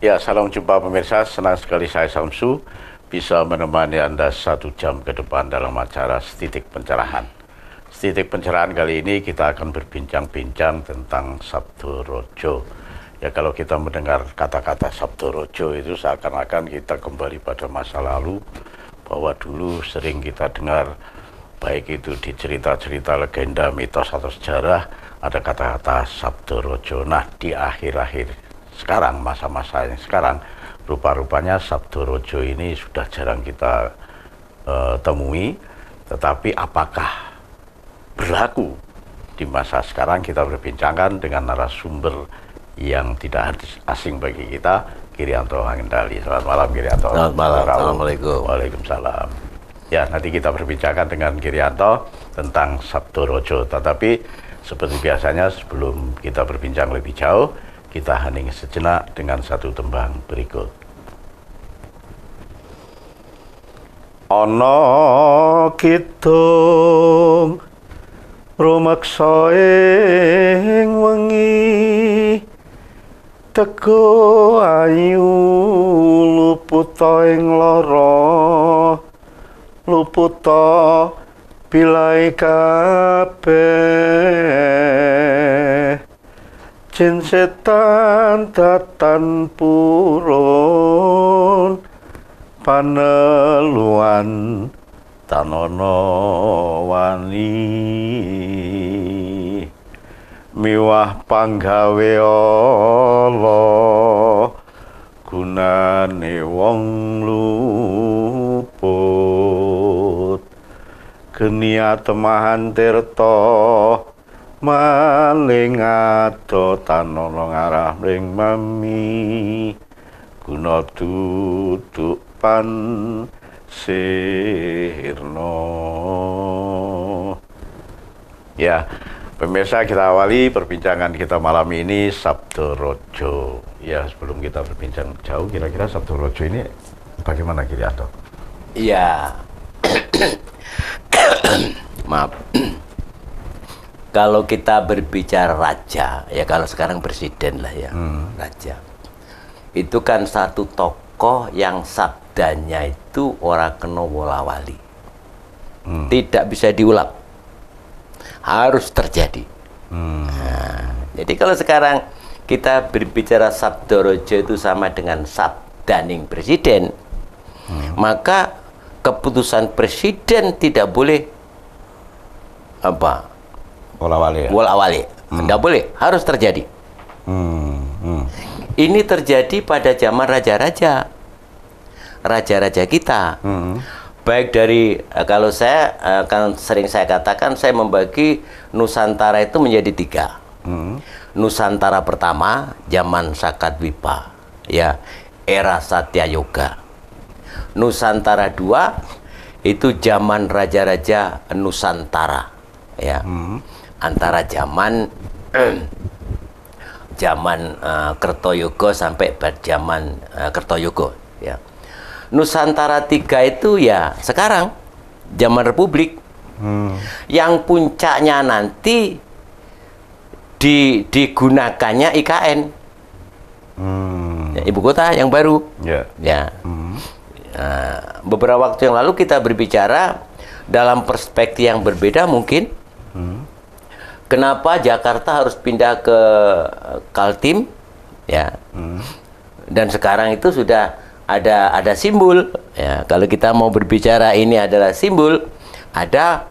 Ya, salam jumpa pemirsa. Senang sekali saya Samsu bisa menemani Anda 1 jam ke depan dalam acara Setitik Pencerahan. Setitik Pencerahan kali ini kita akan berbincang-bincang tentang Sabdo Rojo. Ya, kalau kita mendengar kata-kata Sabdo Rojo itu seakan-akan kita kembali pada masa lalu, bahwa dulu sering kita dengar, baik itu di cerita-cerita legenda, mitos atau sejarah, ada kata-kata Sabdo Rojo. Nah, di akhir-akhir sekarang, masa-masa yang sekarang, rupa-rupanya Sabdo Rojo ini sudah jarang kita temui. Tetapi apakah berlaku di masa sekarang? Kita berbincangkan dengan narasumber yang tidak asing bagi kita, Kirianto Hangendali. Selamat malam, Kirianto. Selamat malam. Assalamualaikum. Waalaikumsalam. Ya, nanti kita berbincangkan dengan Kirianto tentang Sabdo Rojo. Tetapi seperti biasanya, sebelum kita berbincang lebih jauh, kita hening sejenak dengan satu tembang berikut. Ana kidung rumeksa ing wengi, teko ayu luputa ing lara, luputa bilai kabeh. Jin setan datan purun, paneluan tanono wani, miwah panggawe ala, gunane wong luput, geni atemahan tirta maling ado tanono ngarah mring mami, guna duduk pan sirno. Ya, pemirsa, kita awali perbincangan kita malam ini Sabdo Rojo. Ya, sebelum kita berbincang jauh, kira-kira Sabdo Rojo ini bagaimana, Kirianto? Iya. Maaf. Kalau kita berbicara raja, ya kalau sekarang presiden lah ya, raja. Itu kan satu tokoh yang sabdanya itu ora kena wolawali. Tidak bisa diulang. Harus terjadi. Nah, jadi kalau sekarang kita berbicara Sabdo Rojo itu sama dengan sabdaning presiden, maka keputusan presiden tidak boleh Wolawali, ya? Wolawali. Tidak boleh, harus terjadi. Ini terjadi pada zaman raja-raja. Raja-raja kita. Baik dari, kalau saya, kan sering saya katakan, saya membagi Nusantara itu menjadi 3. Nusantara pertama, zaman Sakatwipa, ya, era Satyayoga. Nusantara 2, itu zaman raja-raja Nusantara, ya. Antara zaman Kertoyogo sampai zaman Kertoyogo, ya. Nusantara 3 itu ya sekarang zaman Republik, yang puncaknya nanti digunakannya IKN, ya, ibu kota yang baru, ya. Beberapa waktu yang lalu kita berbicara dalam perspektif yang berbeda mungkin. Kenapa Jakarta harus pindah ke Kaltim, ya? Dan sekarang itu sudah ada simbol, ya. Kalau kita mau berbicara ini adalah simbol, ada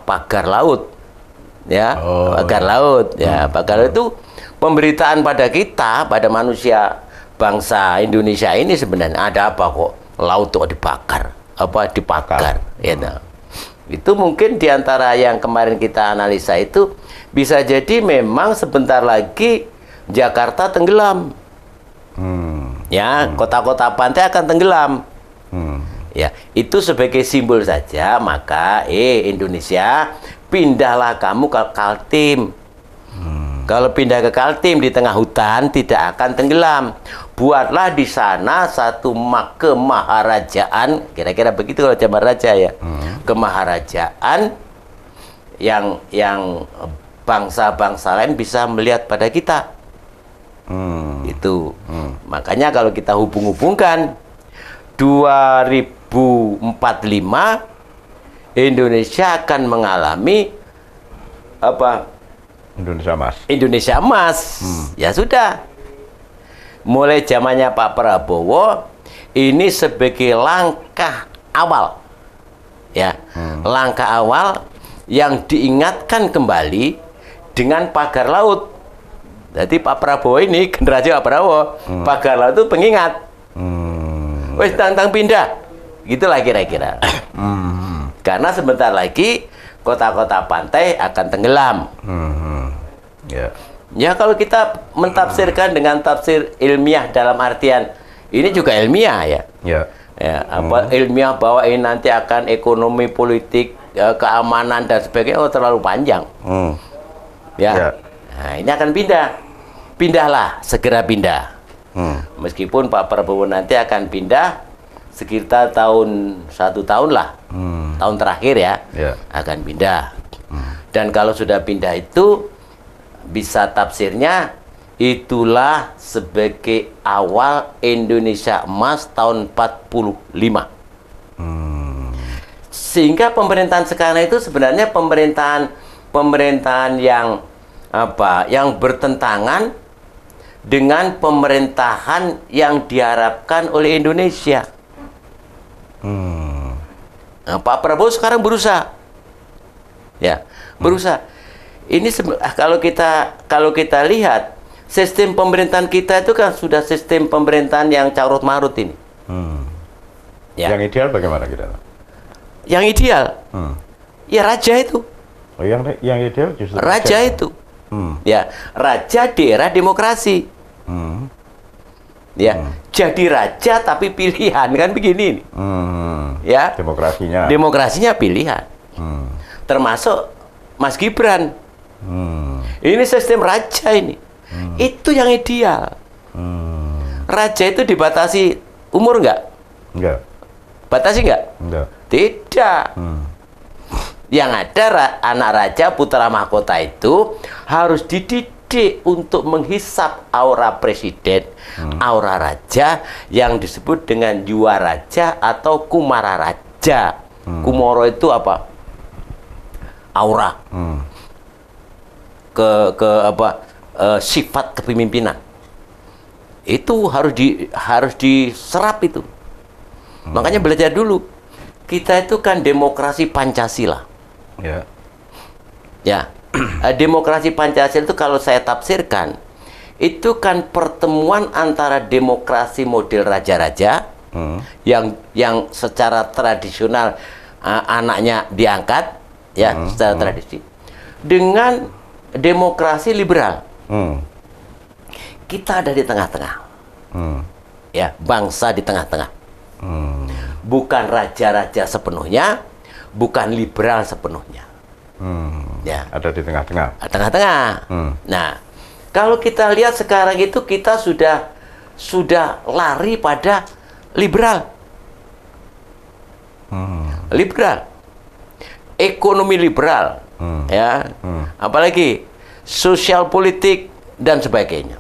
pagar laut, ya, pagar laut, ya. Pagar laut itu pemberitaan pada kita, pada manusia bangsa Indonesia ini sebenarnya ada apa kok laut kok dibakar, dipagar, ya. Itu mungkin diantara yang kemarin kita analisa itu bisa jadi memang sebentar lagi Jakarta tenggelam, ya, kota-kota pantai akan tenggelam, ya. Itu sebagai simbol saja. Maka Indonesia, pindahlah kamu ke Kaltim. Kalau pindah ke Kaltim di tengah hutan tidak akan tenggelam. Buatlah di sana satu kemaharajaan, kira-kira begitu kalau zaman raja, ya. Kemaharajaan yang bangsa-bangsa lain bisa melihat pada kita. Itu. Makanya kalau kita hubung-hubungkan 2045 Indonesia akan mengalami apa? Indonesia Emas. Indonesia Emas. Ya sudah. Mulai zamannya Pak Prabowo ini sebagai langkah awal. Ya. Langkah awal yang diingatkan kembali dengan pagar laut. Jadi Pak Prabowo ini, generasi Pak Prabowo, pagar laut itu pengingat. Wes tantang pindah. Gitulah kira-kira. Karena sebentar lagi kota-kota pantai akan tenggelam. Ya. Ya kalau kita mentafsirkan dengan tafsir ilmiah dalam artian ini juga ilmiah ya. Ya. Ya, apa ilmiah bahwa ini nanti akan ekonomi, politik, ya, keamanan dan sebagainya terlalu panjang. Ya. Ya. Nah, ini akan pindah. Pindahlah, segera pindah. Meskipun Pak Prabowo nanti akan pindah sekitar satu tahun lah. Tahun terakhir ya. Ya. Akan pindah. Dan kalau sudah pindah itu bisa tafsirnya itulah sebagai awal Indonesia Emas tahun 45. Sehingga pemerintahan sekarang itu sebenarnya pemerintahan yang apa? Yang bertentangan dengan pemerintahan yang diharapkan oleh Indonesia. Nah, Pak Prabowo sekarang berusaha. Ya, berusaha. Ini kalau kita lihat sistem pemerintahan kita itu kan sudah sistem pemerintahan yang carut marut ini. Ya. Yang ideal bagaimana kita? Yang ideal, ya raja itu. Oh, yang ideal justru Raja itu, ya raja di era demokrasi. Ya, jadi raja tapi pilihan kan begini. Ya, demokrasinya pilihan. Termasuk Mas Gibran. Ini sistem raja ini. Itu yang ideal. Raja itu dibatasi umur nggak? Enggak. Batasi nggak? Enggak. Tidak. Yang ada anak raja putra mahkota itu harus dididik untuk menghisap aura presiden, aura raja yang disebut dengan Yuwa Raja atau Kumara Raja. Kumara itu apa? Aura. Sifat kepemimpinan itu harus diserap itu. Makanya belajar dulu. Kita itu kan demokrasi Pancasila. Ya. Ya. Demokrasi Pancasila itu kalau saya tafsirkan itu kan pertemuan antara demokrasi model raja-raja yang secara tradisional anaknya diangkat ya secara tradisi dengan demokrasi liberal. Kita ada di tengah-tengah. Ya, bangsa di tengah-tengah. Bukan raja-raja sepenuhnya, bukan liberal sepenuhnya. Ya, ada di tengah-tengah. Tengah-tengah. Nah, kalau kita lihat sekarang itu kita sudah lari pada liberal. Liberal. Ekonomi liberal. Ya, apalagi sosial politik dan sebagainya.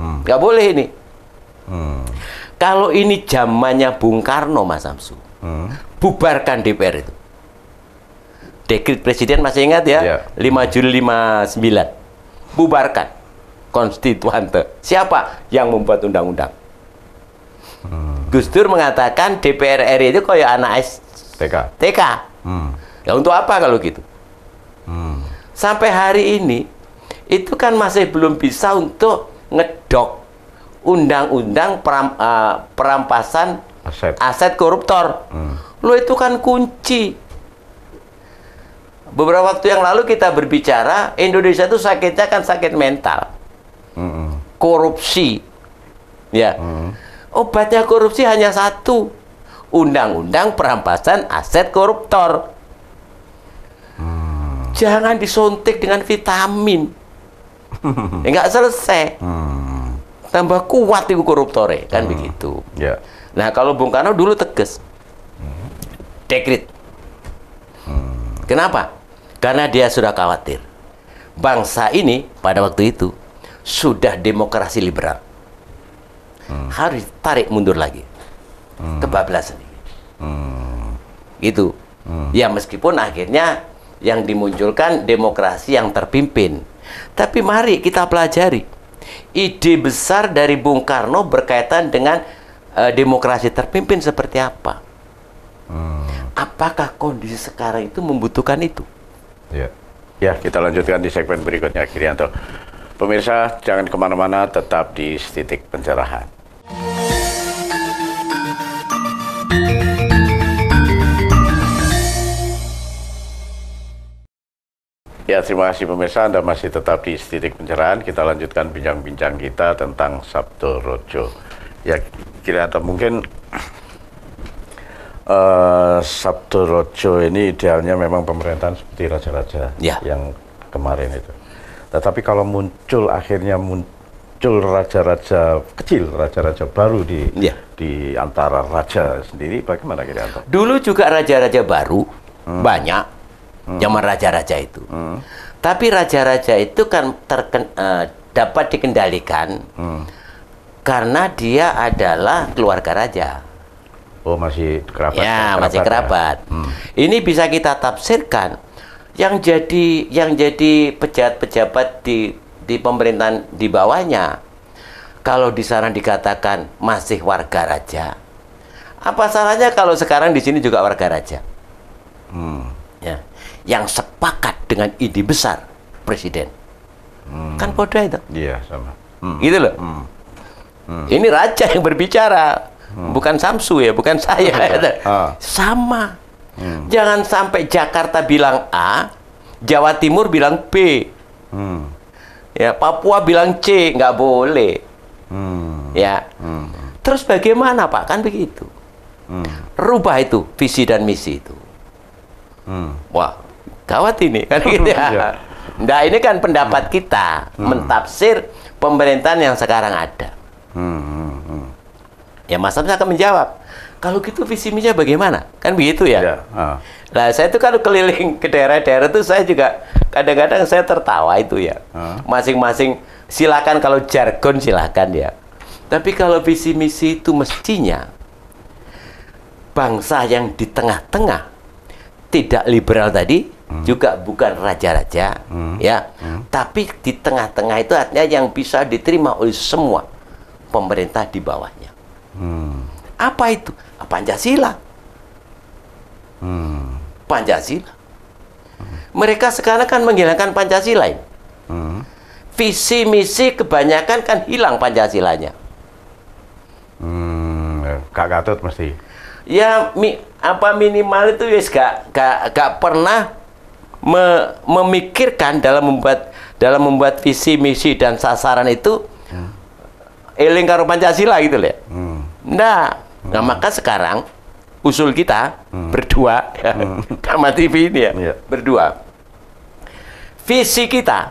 Nggak boleh ini. Kalau ini zamannya Bung Karno, Mas Samsu, bubarkan DPR itu. Dekret Presiden masih ingat ya? 5 Juli 59. Bubarkan. Konstituante. Siapa yang membuat undang-undang? Gus Dur mengatakan DPR RI itu kayak anak TK. Ya untuk apa kalau gitu? Sampai hari ini itu kan masih belum bisa untuk ngedok undang-undang perampasan aset koruptor. Lo itu kan kunci. Beberapa waktu yang lalu kita berbicara Indonesia itu sakitnya kan sakit mental. Korupsi. Ya. Obatnya korupsi hanya satu. Undang-undang perampasan aset koruptor. Jangan disuntik dengan vitamin. Enggak selesai. Tambah kuat itu koruptore, kan begitu. Yeah. Nah, kalau Bung Karno dulu tegas. Dekret. Kenapa? Karena dia sudah khawatir. Bangsa ini pada waktu itu sudah demokrasi liberal. Harus tarik mundur lagi. Kebablasan ini. Gitu. Ya meskipun akhirnya yang dimunculkan demokrasi yang terpimpin. Tapi mari kita pelajari ide besar dari Bung Karno berkaitan dengan demokrasi terpimpin seperti apa. Apakah kondisi sekarang itu membutuhkan itu? Ya, kita lanjutkan di segmen berikutnya, Girianto. Pemirsa, jangan kemana-mana, tetap di Titik Pencerahan. Ya, terima kasih pemirsa, Anda masih tetap di Titik Pencerahan. Kita lanjutkan bincang-bincang kita tentang Sabto Rojo. Ya, Girianto, mungkin Sabto Rojo ini idealnya memang pemerintahan seperti raja-raja yang kemarin itu. Tetapi kalau akhirnya muncul raja-raja kecil, raja-raja baru di antara raja sendiri, bagaimana Girianto? Dulu juga raja-raja baru banyak, zaman raja-raja itu. Tapi raja-raja itu kan dapat dikendalikan karena dia adalah keluarga raja. Oh, masih kerabat. Ya, masih kerabat. Ini bisa kita tafsirkan yang jadi pejabat-pejabat di pemerintahan di bawahnya. Kalau di sana dikatakan masih warga raja, apa salahnya kalau sekarang di sini juga warga raja? Ya, yang sepakat dengan ide besar presiden. Kan bodoh itu. Iya, sama. Gitu loh. Ini raja yang berbicara. Bukan Samsu ya, bukan saya. Sama. Jangan sampai Jakarta bilang A, Jawa Timur bilang B, ya Papua bilang C, nggak boleh. Ya. Terus bagaimana Pak? Kan begitu. Rubah itu visi dan misi itu. Wah, gawat ini kan gitu ya. Nah, ini kan pendapat kita mentafsir pemerintahan yang sekarang ada. Ya Mas Sam akan menjawab, kalau gitu visi misinya bagaimana? Kan begitu ya. Nah, saya itu kalau keliling ke daerah-daerah itu saya juga kadang-kadang saya tertawa itu ya. Masing-masing silakan, kalau jargon silakan ya. Tapi kalau visi misi itu mestinya bangsa yang di tengah-tengah, tidak liberal tadi, juga bukan raja-raja, ya. Tapi di tengah-tengah itu artinya yang bisa diterima oleh semua pemerintah di bawahnya. Apa itu? Pancasila. Pancasila. Mereka sekarang kan menghilangkan Pancasila. Visi misi kebanyakan kan hilang Pancasilanya. Kak Gatot mesti. Ya minimal itu ya gak pernah memikirkan dalam membuat visi misi dan sasaran itu eling karo Pancasila gitu loh. Nah, maka sekarang usul kita berdua, Kama TV ini ya, berdua. Visi kita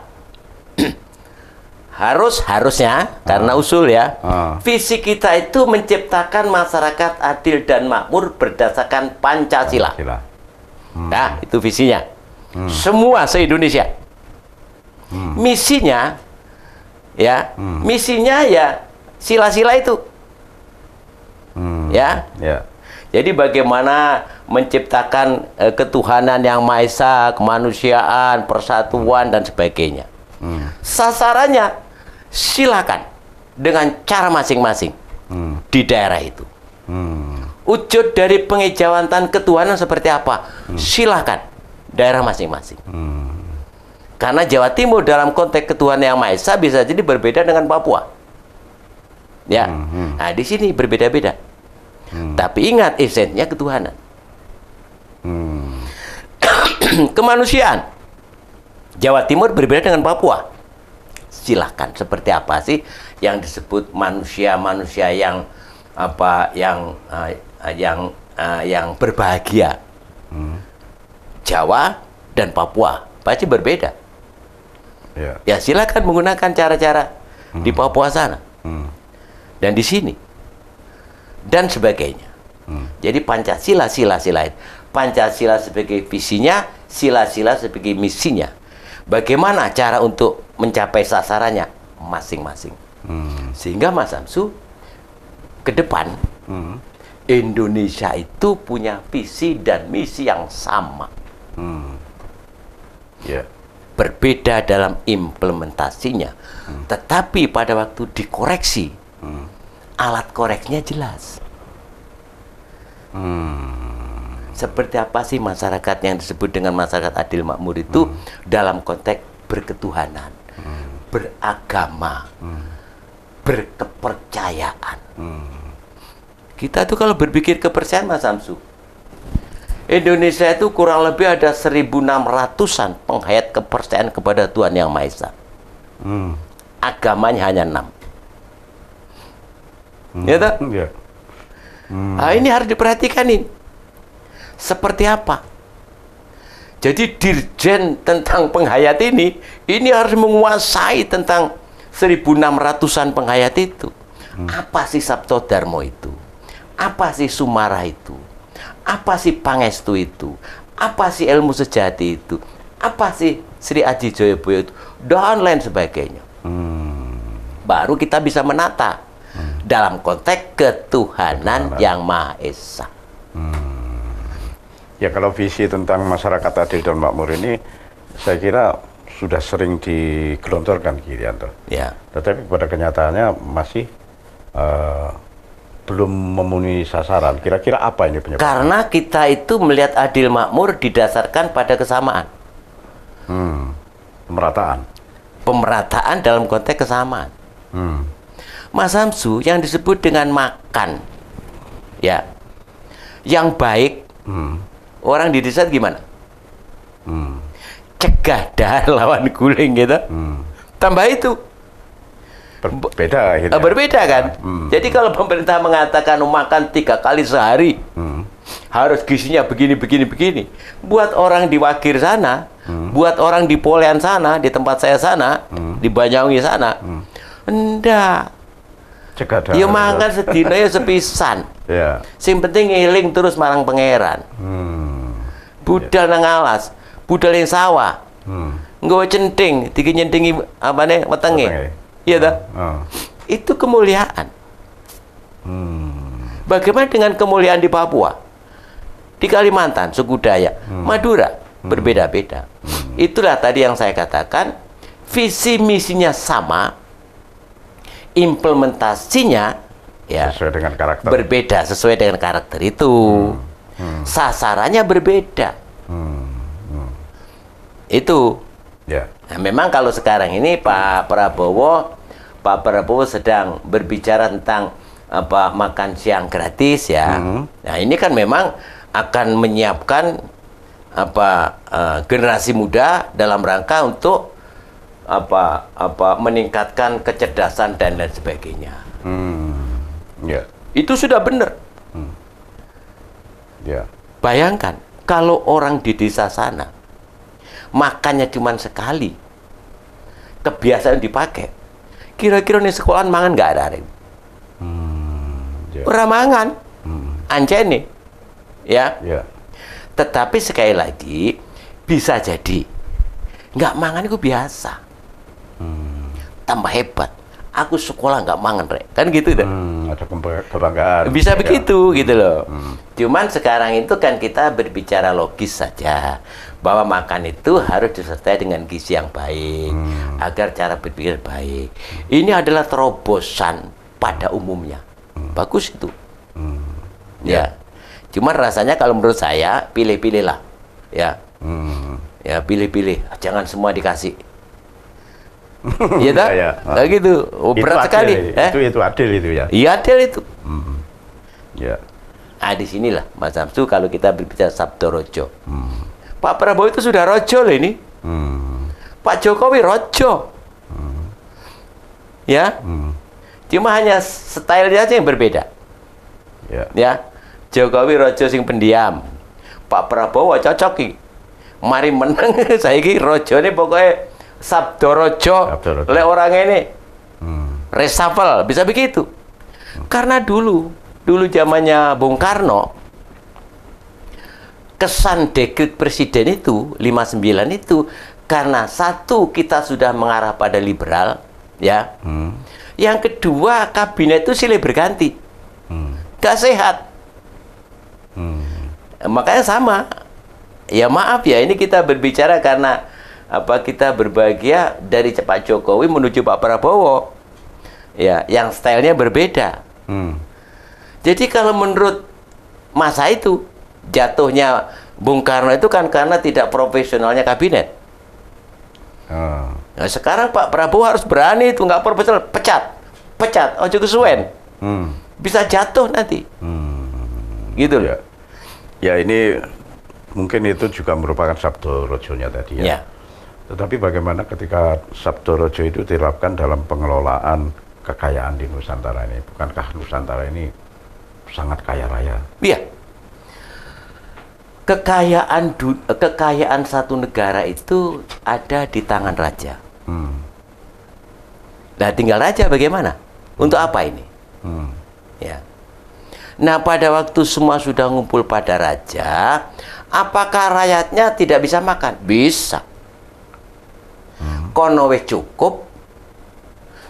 harusnya karena usul ya, visi kita itu menciptakan masyarakat adil dan makmur berdasarkan Pancasila. Nah, itu visinya. Semua se-Indonesia. Misinya ya, misinya ya sila-sila itu. Ya. Jadi bagaimana menciptakan ketuhanan yang Maha Esa, kemanusiaan, persatuan dan sebagainya. Sasarannya silakan dengan cara masing-masing di daerah itu. Wujud dari pengejawatan ketuhanan seperti apa? Silakan daerah masing-masing. Karena Jawa Timur dalam konteks ketuhanan yang Maha Esa bisa jadi berbeda dengan Papua. Ya, nah di sini berbeda-beda. Tapi ingat esensinya ketuhanan. Kemanusiaan. Jawa Timur berbeda dengan Papua. Silahkan, seperti apa sih yang disebut manusia yang yang berbahagia? Jawa dan Papua pasti berbeda. Ya silakan menggunakan cara-cara di Papua sana. Dan di sini dan sebagainya. Jadi Pancasila, sila-sila itu. Pancasila sebagai visinya, sila-sila sebagai misinya. Bagaimana cara untuk mencapai sasarannya? masing-masing. Sehingga Mas Samsu ke depan Indonesia itu punya visi dan misi yang sama. Ya. Berbeda dalam implementasinya, tetapi pada waktu dikoreksi, alat koreksinya jelas. Seperti apa sih masyarakat yang disebut dengan masyarakat adil makmur itu dalam konteks berketuhanan, beragama, berkepercayaan. Kita tuh kalau berpikir kepercayaan, Mas Samsu, Indonesia itu kurang lebih ada 1.600-an penghayat kepercayaan kepada Tuhan Yang Maha Esa. Agamanya hanya 6. Ya tak? Ya. Nah, ini harus diperhatikan ini. Seperti apa? Jadi dirjen tentang penghayat ini harus menguasai tentang 1.600-an penghayat itu. Apa sih Sabto Darmo itu? Apa sih Sumara itu? Apa sih Pangestu itu? Apa sih ilmu sejati itu? Apa sih Sri Aji Joyoboyo itu? Dan lain sebagainya. Baru kita bisa menata dalam konteks ketuhanan Yang Maha Esa. Ya, kalau visi tentang masyarakat adil dan makmur ini, saya kira sudah sering digelontorkan, Ki Irianto. Ya. Tetapi pada kenyataannya masih belum memenuhi sasaran. Kira-kira apa ini penyebabnya? Karena kita itu melihat adil makmur didasarkan pada kesamaan. Pemerataan. Pemerataan dalam konteks kesamaan. Mas Samsu, yang disebut dengan makan, ya, yang baik, orang di desa gimana? Cegah dahar lawan guling gitu. Tambah itu. Berbeda akhirnya. Berbeda kan? Jadi kalau pemerintah mengatakan makan 3 kali sehari, harus gizinya begini. Buat orang di Wagir sana, buat orang di Polean sana, di tempat saya sana, di Banyuwangi sana, enggak. Cegah dahar. Ya mangan sedina ya sepisan. Ya. Sing penting ngiling terus marang pangeran. Budal nang alas, budal yang sawah. Nggawa centing, diki nyentingi apa nih wetenge. Iya dah. Itu kemuliaan. Bagaimana dengan kemuliaan di Papua? Di Kalimantan, suku Dayak, Madura, berbeda-beda. Itulah tadi yang saya katakan, visi misinya sama, implementasinya ya sesuai dengan karakter. Berbeda sesuai dengan karakter itu. Sasarannya berbeda. Itu. Ya. Nah, memang kalau sekarang ini Pak Prabowo sedang berbicara tentang apa makan siang gratis ya. Nah, ini kan memang akan menyiapkan generasi muda dalam rangka untuk meningkatkan kecerdasan dan lain sebagainya. Ya. Itu sudah benar. Ya. Bayangkan kalau orang di desa sana makannya cuma sekali, kebiasaan dipakai. Kira-kira nih sekolahan mangan nggak ada hari. Ya. Orang mangan, anjene, ya. Ya. Tetapi sekali lagi bisa jadi nggak mangan itu biasa. Tambah hebat. Aku sekolah nggak mangan, Rek. Kan gitu deh. Ada kebanggaan. Bisa begitu, gitu loh. Cuman sekarang itu kan kita berbicara logis saja. Bahwa makan itu harus disertai dengan gizi yang baik. Agar cara berpikir baik. Ini adalah terobosan pada umumnya. Bagus itu. Ya. Cuman rasanya kalau menurut saya, pilih-pilihlah. Ya. Ya, pilih-pilih. Jangan semua dikasih. Iya tak? Ya. Nah, gitu. Berat sekali. Itu adil itu ya. Iya adil itu. Ya. Nah, di sinilah Mas Samsu kalau kita berbicara Sabdo Rojo. Pak Prabowo itu sudah rojo loh ini. Pak Jokowi rojo. Ya. Cuma hanya stylenya aja yang berbeda. Ya. Jokowi rojo sing pendiam. Pak Prabowo cocoki. Mari menang saiki rojone pokoknya Sabdo Rojo. Le orang ini reshuffle, bisa begitu. Karena dulu zamannya Bung Karno, kesan dekret presiden itu 59 itu karena satu kita sudah mengarah pada liberal, ya. Yang kedua, kabinet itu silih berganti, gak sehat. Makanya sama. Ya maaf ya, ini kita berbicara karena kita berbahagia dari Pak Jokowi menuju Pak Prabowo, ya, yang stylenya berbeda. Jadi kalau menurut masa itu jatuhnya Bung Karno itu kan karena tidak profesionalnya kabinet. Nah, sekarang Pak Prabowo harus berani itu, nggak profesional, pecat, ojo kesuwen, bisa jatuh nanti, gitu loh. Ya ini mungkin itu juga merupakan Sabdo Rojonya tadi ya. Tetapi bagaimana ketika Sabdo Rojo itu diterapkan dalam pengelolaan kekayaan di Nusantara ini? Bukankah Nusantara ini sangat kaya raya? Iya. Kekayaan satu negara itu ada di tangan raja. Nah, tinggal raja bagaimana? Untuk apa ini? Ya. Nah, pada waktu semua sudah ngumpul pada raja, apakah rakyatnya tidak bisa makan? Bisa. Kono wis cukup,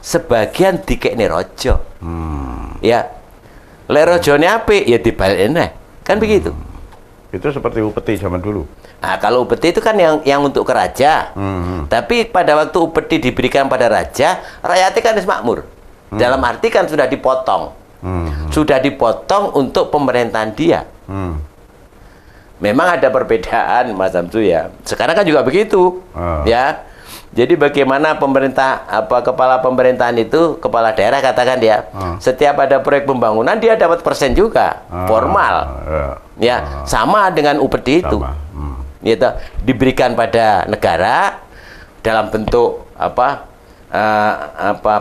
sebagian dikekne raja. Ya. Lek rajane apik ya dibalekne. Kan begitu. Itu seperti upeti zaman dulu. Nah, kalau upeti itu kan yang untuk ke raja. Tapi pada waktu upeti diberikan pada raja, rakyatnya kan makmur. Dalam arti kan sudah dipotong. Sudah dipotong untuk pemerintahan dia. Memang ada perbedaan, Mas Samsu ya. Sekarang kan juga begitu, ya. Jadi bagaimana pemerintah, kepala pemerintahan itu, kepala daerah katakan dia, setiap ada proyek pembangunan dia dapat persen juga, formal, ya, sama dengan upeti itu, gitu, diberikan pada negara dalam bentuk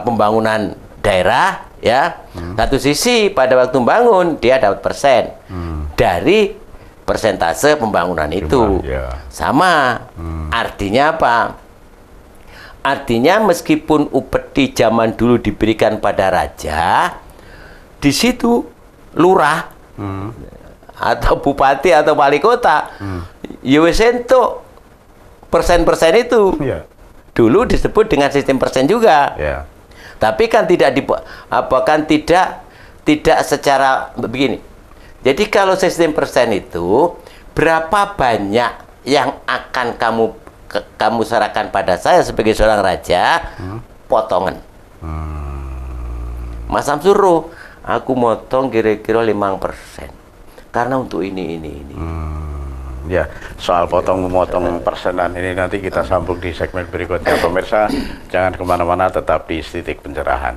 pembangunan daerah, ya. Satu sisi pada waktu bangun dia dapat persen dari persentase pembangunan itu, sama, artinya apa? Artinya meskipun upeti zaman dulu diberikan pada raja, di situ lurah atau bupati atau wali kota, ya wis entuk persen-persen itu. Dulu disebut dengan sistem persen juga. Tapi kan tidak secara begini. Jadi kalau sistem persen itu, berapa banyak yang akan kamu serahkan pada saya sebagai seorang raja, potongan. Mas Samsuro, aku motong kira-kira 5%. Karena untuk ini. Ya, soal potong-memotong persenan ini nanti kita sambung di segmen berikutnya. Pemirsa, jangan kemana-mana, tetap di Titik Pencerahan.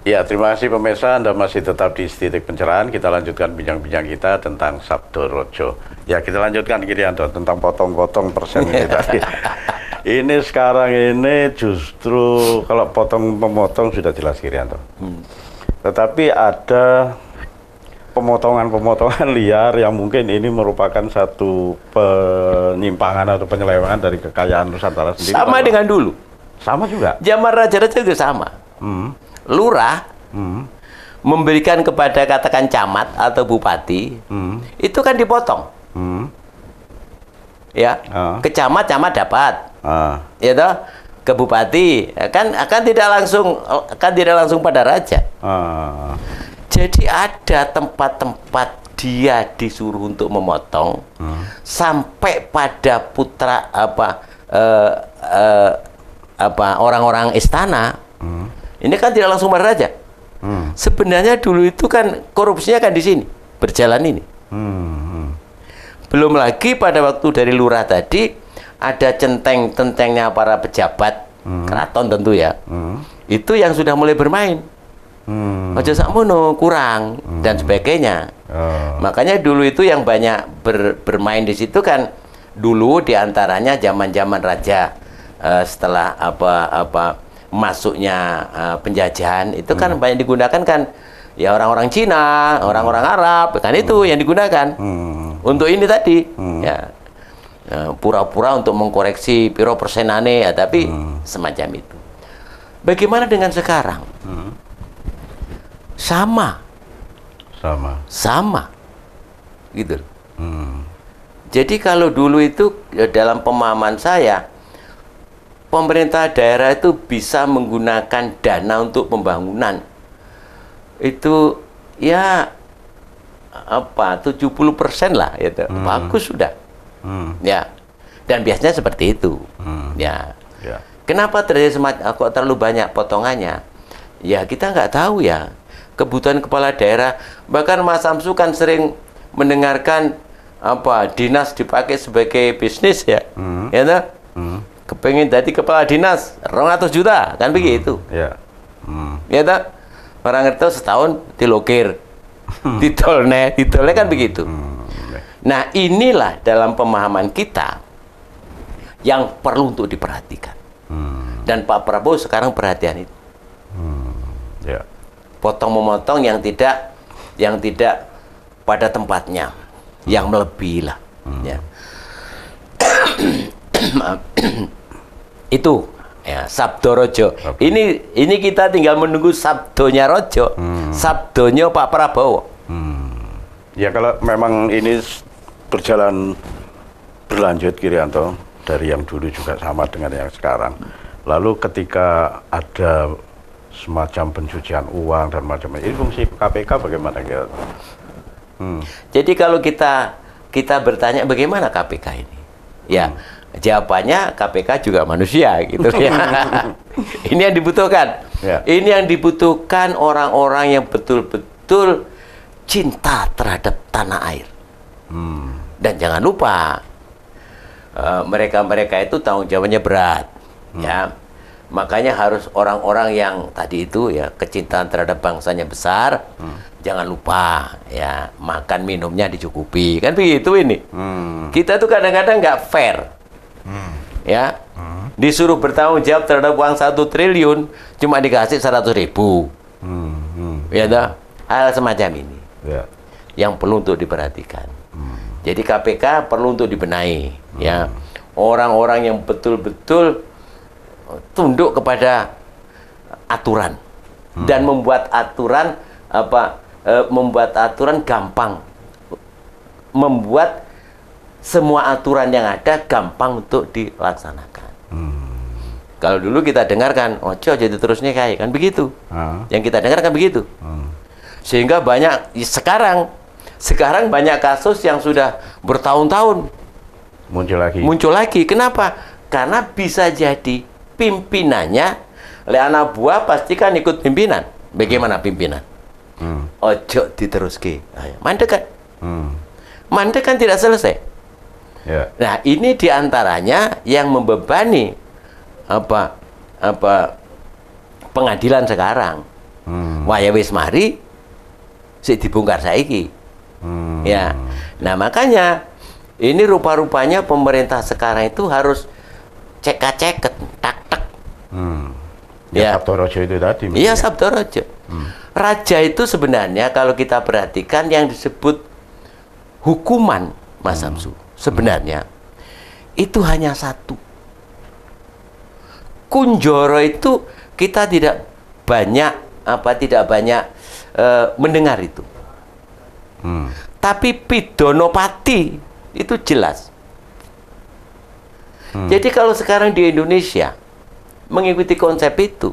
Ya, terima kasih pemirsa, Anda masih tetap di Titik Pencerahan. Kita lanjutkan bincang-bincang kita tentang Sabdo Rojo. Ya, kita lanjutkan Kirianto tentang potong-potong persen ini tadi. Ini sekarang ini justru kalau potong-pemotong sudah jelas Kirianto. Tetapi ada pemotongan-pemotongan liar yang mungkin ini merupakan satu penyimpangan atau penyelewengan dari kekayaan Nusantara sendiri. Sama dengan dulu. Sama juga. Zaman raja-raja juga sama. Lurah memberikan kepada katakan camat atau bupati, itu kan dipotong. Ya, ke camat dapat. Ya toh, ke bupati kan tidak langsung pada raja. Jadi ada tempat-tempat dia disuruh untuk memotong sampai pada putra orang-orang istana. Ini kan tidak langsung pada raja. Sebenarnya dulu itu kan korupsinya kan di sini berjalan ini. Belum lagi pada waktu dari lurah tadi ada centeng-centengnya para pejabat keraton tentu ya. Itu yang sudah mulai bermain. Ojo sakmono kurang dan sebagainya. Makanya dulu itu yang banyak bermain di situ kan dulu diantaranya zaman-zaman raja setelah masuknya penjajahan itu kan banyak digunakan kan ya orang-orang Cina, orang-orang Arab kan itu yang digunakan untuk ini tadi ya pura-pura untuk mengkoreksi piro persenane ya tapi semacam itu. Bagaimana dengan sekarang? Sama. gitu. Jadi kalau dulu itu dalam pemahaman saya, pemerintah daerah itu bisa menggunakan dana untuk pembangunan itu ya 70% lah itu. Bagus sudah. Ya. Dan biasanya seperti itu. Ya. Kenapa terjadi kok terlalu banyak potongannya? Ya kita nggak tahu ya kebutuhan kepala daerah. Bahkan Mas Samsu kan sering mendengarkan dinas dipakai sebagai bisnis ya, ya toh? Kepengen jadi kepala dinas 200 juta kan begitu, ya toh? Orang itu setahun dilokir, ditolnya kan begitu. Nah inilah dalam pemahaman kita yang perlu untuk diperhatikan. Dan Pak Prabowo sekarang perhatian itu. Potong memotong yang tidak pada tempatnya, yang melebihi lah. Ya. Itu ya Sabdo Rojo. Ini kita tinggal menunggu Sabdonya Rojo, Sabdonya Pak Prabowo. Ya kalau memang ini berlanjut Kirianto, dari yang dulu juga sama dengan yang sekarang. Lalu ketika ada semacam pencucian uang dan macam-macam, ini fungsi KPK bagaimana gitu? Jadi kalau kita bertanya bagaimana KPK ini, ya jawabannya KPK juga manusia gitu ya. Ini yang dibutuhkan. Ini yang dibutuhkan orang-orang yang betul-betul cinta terhadap tanah air. Dan jangan lupa mereka-mereka itu tanggung jawabnya berat, ya. Makanya harus orang-orang yang tadi itu ya kecintaan terhadap bangsanya besar. Jangan lupa ya makan minumnya dicukupi, kan begitu ini. Kita tuh kadang-kadang nggak fair, ya. Disuruh bertanggung jawab terhadap uang 1 triliun cuma dikasih 100.000, ya dah. Hal semacam ini yang perlu untuk diperhatikan. Jadi KPK perlu untuk dibenahi, ya. Orang-orang yang betul-betul tunduk kepada aturan dan membuat aturan gampang, membuat semua aturan yang ada gampang untuk dilaksanakan. Kalau dulu kita dengarkan ojo jadi terus nih kayak kan begitu, yang kita dengarkan begitu, sehingga banyak sekarang banyak kasus yang sudah bertahun-tahun muncul lagi. Kenapa? Karena bisa jadi pimpinannya anak buah pasti kan ikut pimpinan. Bagaimana pimpinan? Ojo diteruski. Mandek kan? Mandek kan tidak selesai. Nah ini diantaranya yang membebani pengadilan sekarang. Wah ya wis mari sik dibongkar saiki. Ya. Nah makanya ini rupa-rupanya pemerintah sekarang itu harus cek-cek tak-tak. Ya, Sabdo Rojo itu tadi. Iya, Sabdo Rojo. Raja itu sebenarnya kalau kita perhatikan yang disebut hukuman, Mas Samsu, sebenarnya itu hanya satu. Kunjoro itu kita tidak banyak mendengar itu. Tapi Pidonopati itu jelas. Jadi kalau sekarang di Indonesia mengikuti konsep itu,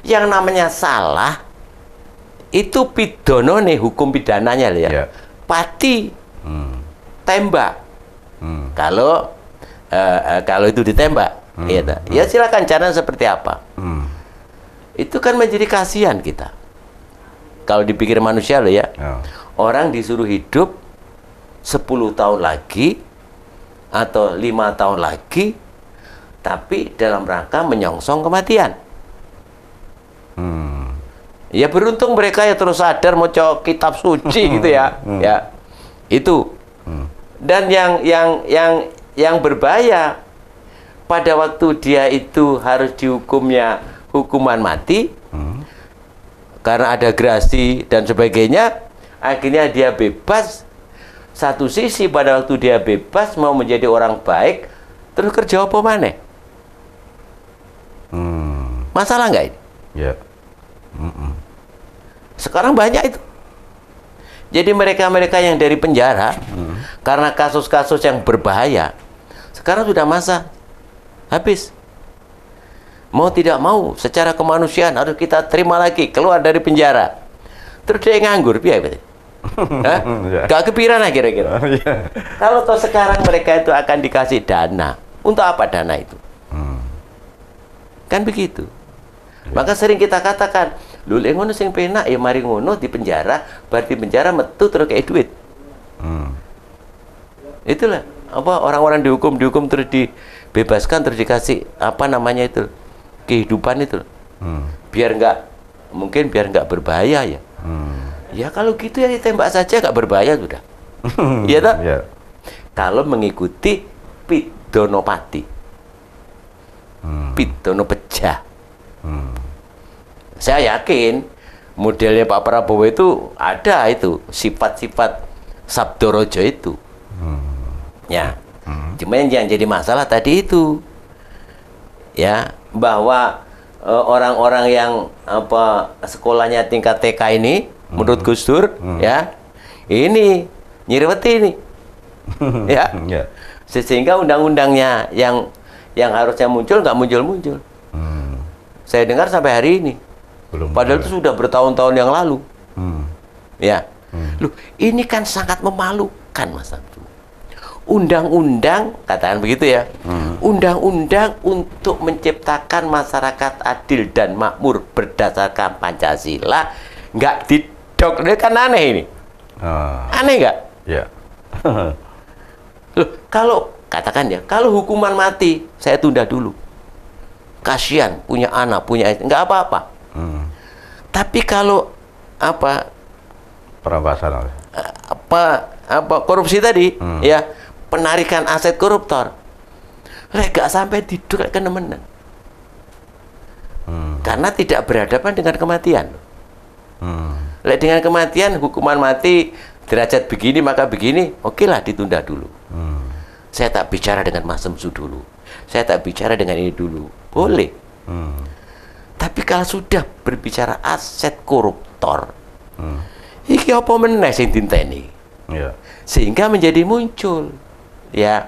yang namanya salah itu pidono nih, hukum pidananya ya. Pati tembak. Kalau itu ditembak, ya silakan cara seperti apa. Itu kan menjadi kasihan kita. Kalau dipikir manusia loh ya. Orang disuruh hidup 10 tahun lagi atau 5 tahun lagi, tapi dalam rangka menyongsong kematian. Ya beruntung mereka ya terus sadar mau kitab suci gitu ya. Ya itu. Dan yang berbahaya pada waktu dia itu harus dihukumnya hukuman mati karena ada gerasi dan sebagainya, akhirnya dia bebas. Satu sisi pada waktu dia bebas mau menjadi orang baik, terus kerja apa mana? Masalah nggak ini? Ya. Sekarang banyak itu. Jadi mereka-mereka yang dari penjara karena kasus-kasus yang berbahaya sekarang sudah masa habis. Mau tidak mau secara kemanusiaan harus kita terima lagi keluar dari penjara. Terus dia nganggur, biar gak kepikiran kira-kira. Kalau toh sekarang mereka itu akan dikasih dana, untuk apa dana itu? Kan begitu. Maka sering kita katakan, lho lek ngono sing penak ya mari ngono di penjara, berarti penjara metu terus kayak duit. Itulah apa orang-orang dihukum terus dibebaskan terus dikasih apa namanya itu kehidupan itu. Biar nggak berbahaya ya. Ya kalau gitu ya ditembak saja nggak berbahaya sudah. Iya tak? Yeah. Kalau mengikuti pidonopati, pidono pejah. Saya yakin modelnya Pak Prabowo itu ada itu sifat-sifat Sabdorojo itu. Ya, cuma yang jadi masalah tadi itu, ya bahwa orang-orang yang apa sekolahnya tingkat TK ini, menurut Gus Dur, ya ini nyirweti ini, ya, sehingga undang-undangnya yang harusnya muncul nggak muncul. Saya dengar sampai hari ini, padahal itu sudah bertahun-tahun yang lalu, ya. Loh, ini kan sangat memalukan, Mas Abdu. Undang-undang, katakan begitu ya, undang-undang untuk menciptakan masyarakat adil dan makmur berdasarkan Pancasila nggak didok, ini kan aneh ini, aneh nggak? Ya. Loh, kalau katakan ya, kalau hukuman mati saya tunda dulu, kasihan punya anak punya istri, nggak apa-apa. Tapi kalau apa Perampasan apa korupsi tadi, ya penarikan aset koruptor, gak sampai diduk ke nemenan, karena tidak berhadapan dengan kematian. Dengan kematian hukuman mati derajat begini maka begini, oke lah ditunda dulu. Saya tak bicara dengan Mas Semsu dulu, saya tak bicara dengan ini dulu, boleh. Tapi kalau sudah berbicara aset koruptor, iki apa meneh sing dinteni? Ya. Sehingga menjadi muncul, ya.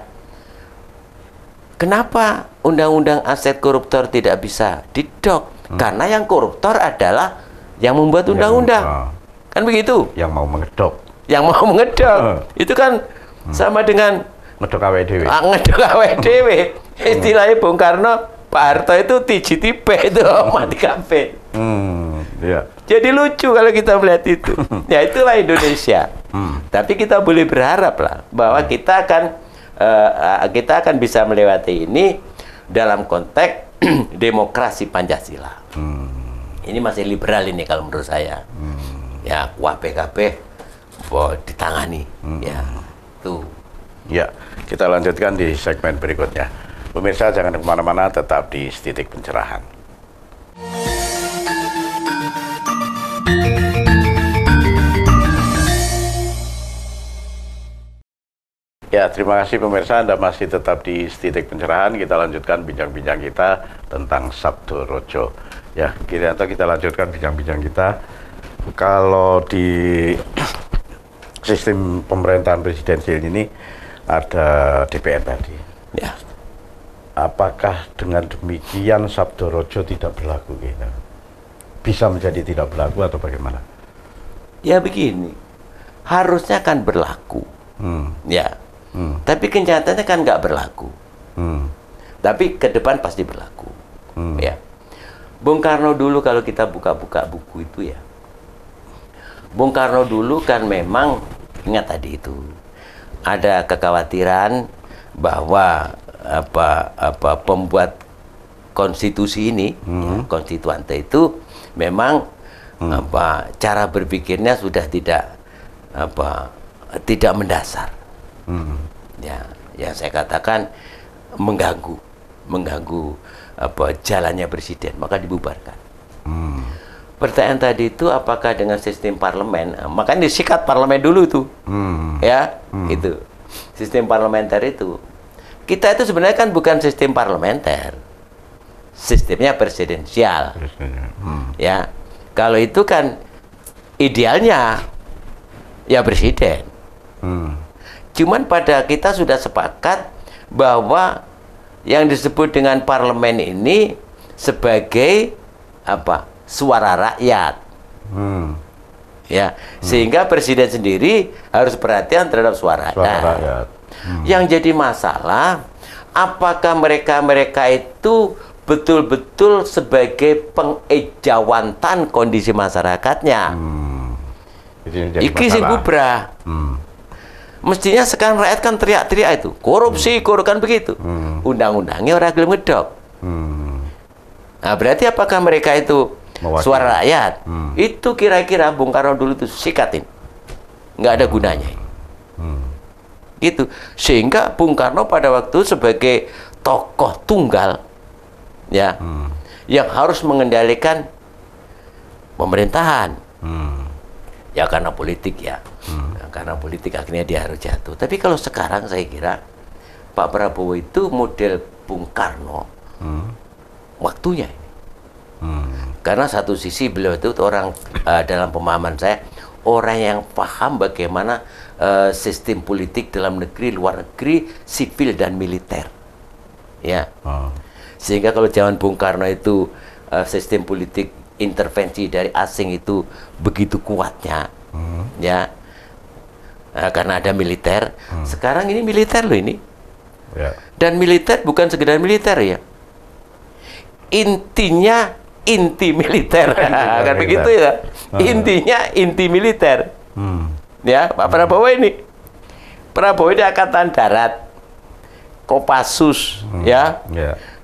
Kenapa undang-undang aset koruptor tidak bisa didok? Karena yang koruptor adalah yang membuat undang-undang. Kan begitu? Yang mau mengedok. Yang mau mengedok. Itu kan sama dengan ngedok awake dhewe. Ngedok awake dhewe. Istilahnya Bung Karno, Pak Harto itu tiji tipe itu mati kabeh. Ya. Jadi lucu kalau kita melihat itu. Ya itulah Indonesia. Tapi kita boleh berharap lah bahwa kita akan bisa melewati ini dalam konteks demokrasi Pancasila. Ini masih liberal ini kalau menurut saya. Ya, PKB ditangani. Ya, tuh. Ya, kita lanjutkan di segmen berikutnya. Pemirsa jangan kemana-mana, tetap di Titik Pencerahan. Ya, terima kasih pemirsa, Anda masih tetap di Titik Pencerahan. Kita lanjutkan bincang-bincang kita tentang Sabdorojo. Ya, kita lanjutkan bincang-bincang kita. Kalau di sistem pemerintahan presidensial ini ada DPR tadi. Ya. Apakah dengan demikian Sabdorojo tidak berlaku gitu? Bisa menjadi tidak berlaku atau bagaimana? Ya begini, harusnya kan berlaku. Ya. Tapi kenyataannya kan nggak berlaku. Tapi ke depan pasti berlaku. Ya. Bung Karno dulu kalau kita buka-buka buku itu ya, Bung Karno dulu kan memang ingat tadi itu ada kekhawatiran bahwa pembuat konstitusi ini, ya, konstituante itu memang cara berpikirnya sudah tidak mendasar. Ya saya katakan mengganggu jalannya presiden, maka dibubarkan. Pertanyaan tadi itu apakah dengan sistem parlemen, makanya disikat parlemen dulu itu, ya itu sistem parlementer itu. Kita itu sebenarnya kan bukan sistem parlementer, sistemnya presidensial. Ya kalau itu kan idealnya Ya presiden. Cuman pada kita sudah sepakat bahwa yang disebut dengan parlemen ini sebagai apa? Suara rakyat. Ya, sehingga presiden sendiri harus perhatian terhadap suara rakyat. Yang jadi masalah, apakah mereka itu betul-betul sebagai pengejawantan kondisi masyarakatnya? Iki sing kubrah. Mestinya sekarang rakyat kan teriak-teriak itu korupsi, kan begitu. Undang-undangnya orang gelem ngedok. Nah, berarti apakah mereka itu suara rakyat? Itu kira-kira Bung Karno dulu itu sikatin, nggak ada gunanya. Gitu. Sehingga Bung Karno pada waktu sebagai tokoh tunggal, ya, yang harus mengendalikan pemerintahan. Ya karena politik ya. Karena politik akhirnya dia harus jatuh. Tapi kalau sekarang saya kira Pak Prabowo itu model Bung Karno waktunya ini. Karena satu sisi beliau itu orang dalam pemahaman saya orang yang paham bagaimana sistem politik dalam negeri, luar negeri, sipil dan militer. Ya. Sehingga kalau zaman Bung Karno itu sistem politik intervensi dari asing itu begitu kuatnya, ya, karena ada militer. Sekarang ini militer loh ini, dan militer bukan sekedar militer ya, intinya inti militer, kan begitu ya, intinya inti militer, ya. Pak Prabowo ini Angkatan Darat, Kopassus, ya,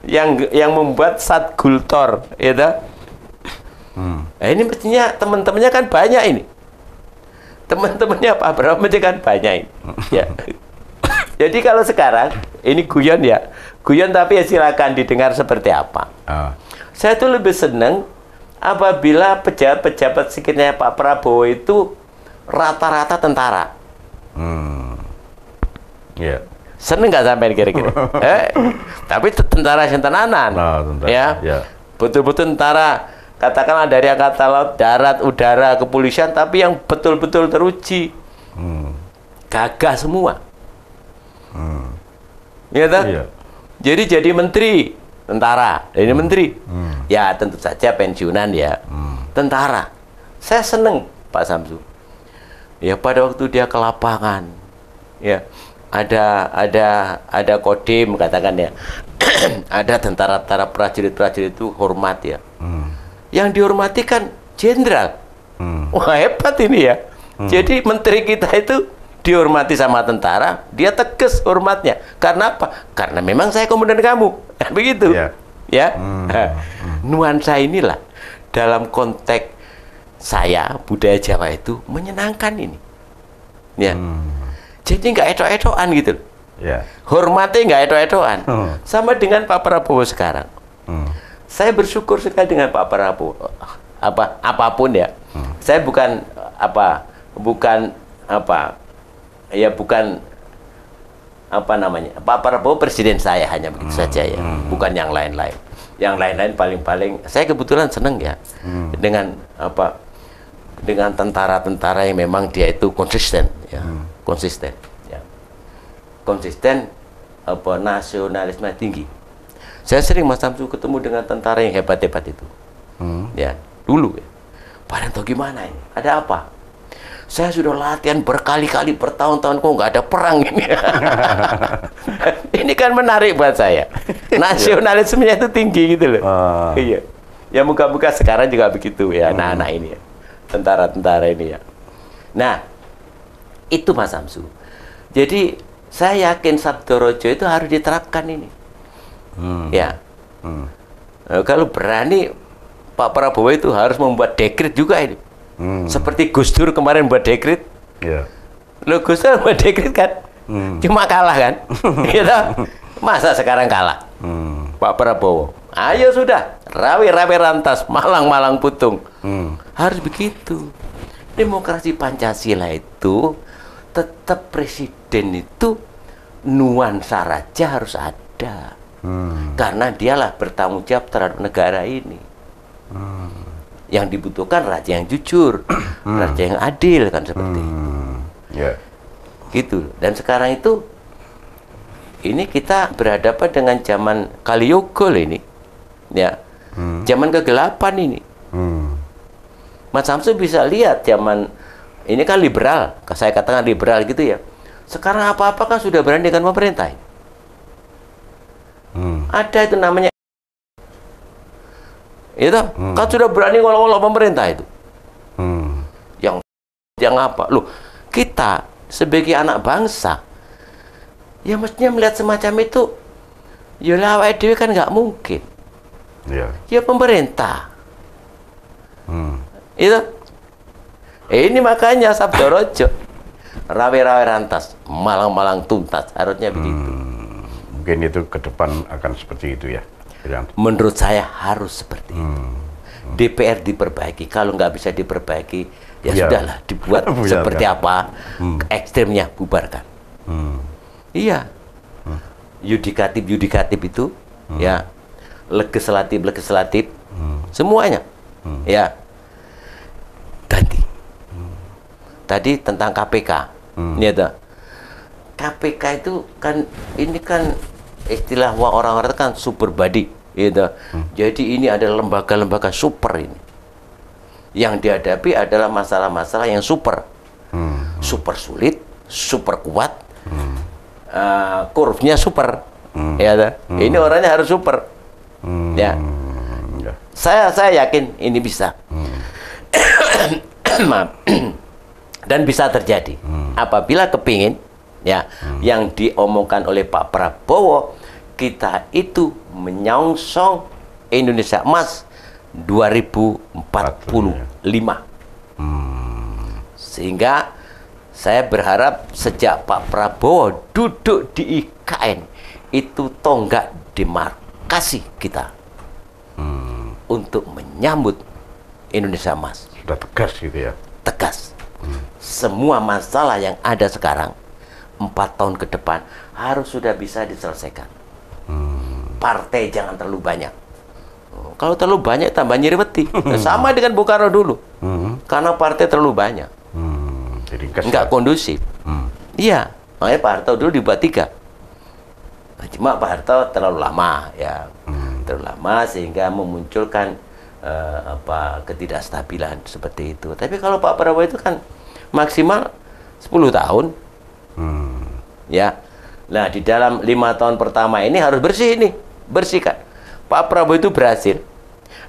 yang membuat Satgultor, ya. Nah, ini mestinya teman-temannya kan banyak ini. Teman-temannya Pak Prabowo kan banyak ini. Ya. Jadi kalau sekarang ini guyon ya. Guyon tapi ya silakan didengar seperti apa. Saya tuh lebih seneng apabila pejabat-pejabat sekitarnya Pak Prabowo itu rata-rata tentara. Seneng nggak sampai kira-kira? Tapi tentara yang tenanan. Ya. Betul-betul tentara. Katakanlah dari angkatan laut, darat, udara, kepolisian, tapi yang betul-betul teruji, gagah semua, ya toh? Iya. Jadi menteri tentara, ini menteri, ya tentu saja pensiunan ya, tentara. Saya seneng Pak Samsu, ya pada waktu dia ke lapangan, ya ada kodim katakan ya, ada tentara-tentara prajurit-prajurit itu hormat ya. Yang dihormati kan jenderal. Wah hebat ini ya. Jadi menteri kita itu dihormati sama tentara, dia tegas hormatnya. Karena apa? Karena memang saya komandan kamu. Begitu. Ya. Nuansa inilah dalam konteks saya budaya Jawa itu menyenangkan ini. Ya. Jadi nggak etok-etokan gitu. Hormatnya nggak etok-etokan. Sama dengan Pak Prabowo sekarang. Saya bersyukur sekali dengan Pak Prabowo. Apapun ya. Saya bukan Pak Prabowo presiden saya hanya begitu saja ya. Bukan yang lain-lain. Yang lain-lain paling-paling saya kebetulan seneng ya dengan dengan tentara-tentara yang memang dia itu konsisten ya. Konsisten ya. Konsisten nasionalisme tinggi. Saya sering Mas Samsu ketemu dengan tentara yang hebat-hebat itu. Ya, dulu ya. Pak Ranto gimana ini? Ada apa? Saya sudah latihan berkali-kali bertahun-tahun kok nggak ada perang ini. Ini kan menarik buat saya. Nasionalismenya itu tinggi gitu loh. Iya. Ya muka-muka sekarang juga begitu ya, anak-anak ini ya. Tentara-tentara ini ya. Nah, itu Mas Samsu. Jadi saya yakin Sabdo Rojo itu harus diterapkan ini. Ya, kalau berani Pak Prabowo itu harus membuat dekret juga ini, seperti Gus Dur kemarin buat dekret. Lo Gus Dur buat dekret kan, cuma kalah kan, gitu. Masa sekarang kalah, Pak Prabowo? Ayo sudah, rawi-rawi rantas, malang-malang putung, harus begitu. Demokrasi Pancasila itu tetap presiden itu nuansa raja harus ada. Karena dialah bertanggung jawab terhadap negara ini. Yang dibutuhkan raja yang jujur, raja yang adil kan seperti itu. Ya. Gitu. Dan sekarang itu ini kita berhadapan dengan zaman Kaliogol ini, ya, zaman kegelapan ini. Mas Samsu bisa lihat zaman ini kan liberal, saya katakan liberal gitu ya. Sekarang apa-apa kan sudah berani dengan pemerintah. Ada itu namanya, itu kan sudah berani ngolok-ngolok pemerintah itu. Yang apa? Loh, kita sebagai anak bangsa ya mestinya melihat semacam itu. Ya lah, awake dhewe kan nggak mungkin. Ya pemerintah. Itu. Ini makanya Sabda Rojo, rawe-rawe rantas, malang-malang tuntas, harusnya begitu. Mungkin itu ke depan akan seperti itu ya. Menurut saya harus seperti itu. DPR diperbaiki. Kalau nggak bisa diperbaiki, ya sudahlah, dibuat seperti apa, ekstrimnya bubarkan. Iya. Yudikatif itu, ya, legislatif, semuanya, ya. Tadi tentang KPK, ya, KPK itu kan, ini kan istilah orang-orang kan super body, gitu. Jadi ini adalah lembaga-lembaga super ini. Yang dihadapi adalah masalah-masalah yang super, super sulit, super kuat, kurvnya super, ya. Ini orangnya harus super, ya. Saya yakin ini bisa, dan bisa terjadi apabila kepingin. Ya, yang diomongkan oleh Pak Prabowo, kita itu menyongsong Indonesia Emas 2045. Sehingga saya berharap sejak Pak Prabowo duduk di IKN, itu tonggak demarkasi kita untuk menyambut Indonesia Emas. Sudah tegas gitu ya? Tegas. Semua masalah yang ada sekarang 4 tahun ke depan harus sudah bisa diselesaikan. Partai jangan terlalu banyak. Kalau terlalu banyak tambah nyiripeti. Sama dengan Bung Karno dulu. Karena partai terlalu banyak. Jadi nggak kondusif. Iya, makanya Pak Harto dulu dibuat 3. Cuma Pak Harto terlalu lama, ya, terlalu lama sehingga memunculkan ketidakstabilan seperti itu. Tapi kalau Pak Prabowo itu kan maksimal 10 tahun. Ya, nah di dalam 5 tahun pertama ini harus bersih ini, bersihkan. Pak Prabowo itu berhasil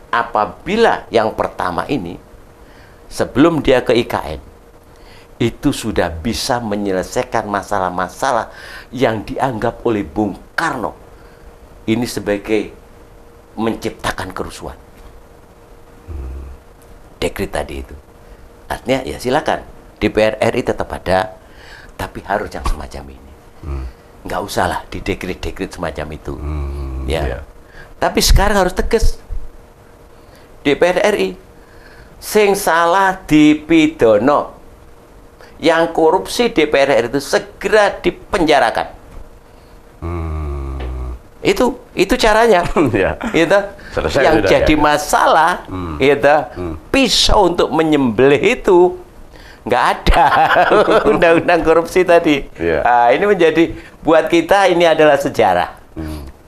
apabila yang pertama ini sebelum dia ke IKN itu sudah bisa menyelesaikan masalah-masalah yang dianggap oleh Bung Karno ini sebagai menciptakan kerusuhan. Dekret tadi itu, artinya ya silakan DPR RI tetap ada. Tapi harus yang semacam ini. Nggak usah lah di dekret-dekret semacam itu. Ya. Tapi sekarang harus tegas. DPR RI sing salah dipidono. Yang korupsi DPR RI itu segera dipenjarakan. Itu caranya. Gitu. Yang jadi masalah gitu, pisau untuk menyembelih itu nggak ada. Undang-undang korupsi tadi. Nah, ini menjadi buat kita ini adalah sejarah.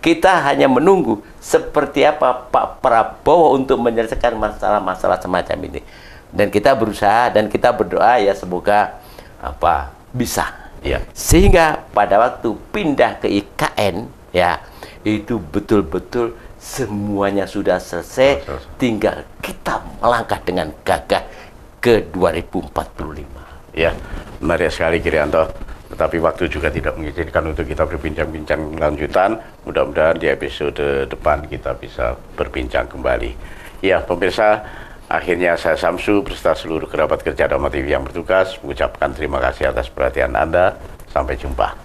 Kita hanya menunggu seperti apa Pak Prabowo untuk menyelesaikan masalah-masalah semacam ini. Dan kita berusaha dan kita berdoa ya semoga bisa. Sehingga pada waktu pindah ke IKN ya itu betul-betul semuanya sudah selesai, tinggal kita melangkah dengan gagah ke 2045. Ya, menarik sekali Kirianto. Tetapi waktu juga tidak mengizinkan untuk kita berbincang-bincang lanjutan. Mudah-mudahan di episode depan kita bisa berbincang kembali. Ya, pemirsa, akhirnya saya Samsu beserta seluruh kerabat kerja Dharma TV yang bertugas mengucapkan terima kasih atas perhatian Anda. Sampai jumpa.